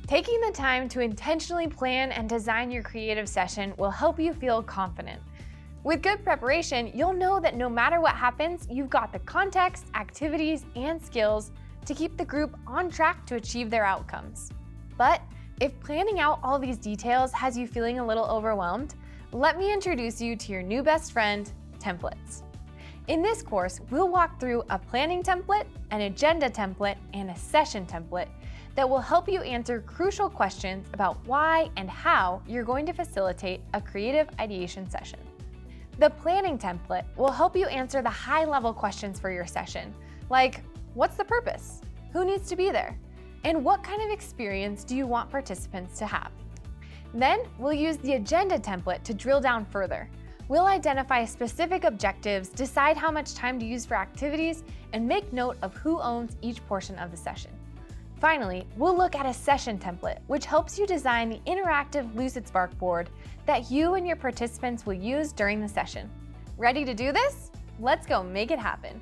Taking the time to intentionally plan and design your creative session will help you feel confident. With good preparation, you'll know that no matter what happens, you've got the context, activities, and skills to keep the group on track to achieve their outcomes. But if planning out all these details has you feeling a little overwhelmed, let me introduce you to your new best friend, templates. In this course, we'll walk through a planning template, an agenda template, and a session template that will help you answer crucial questions about why and how you're going to facilitate a creative ideation session. The planning template will help you answer the high-level questions for your session, like what's the purpose? Who needs to be there? And what kind of experience do you want participants to have? Then we'll use the agenda template to drill down further. We'll identify specific objectives, decide how much time to use for activities, and make note of who owns each portion of the session. Finally, we'll look at a session template, which helps you design the interactive Lucidspark board that you and your participants will use during the session. Ready to do this? Let's go make it happen.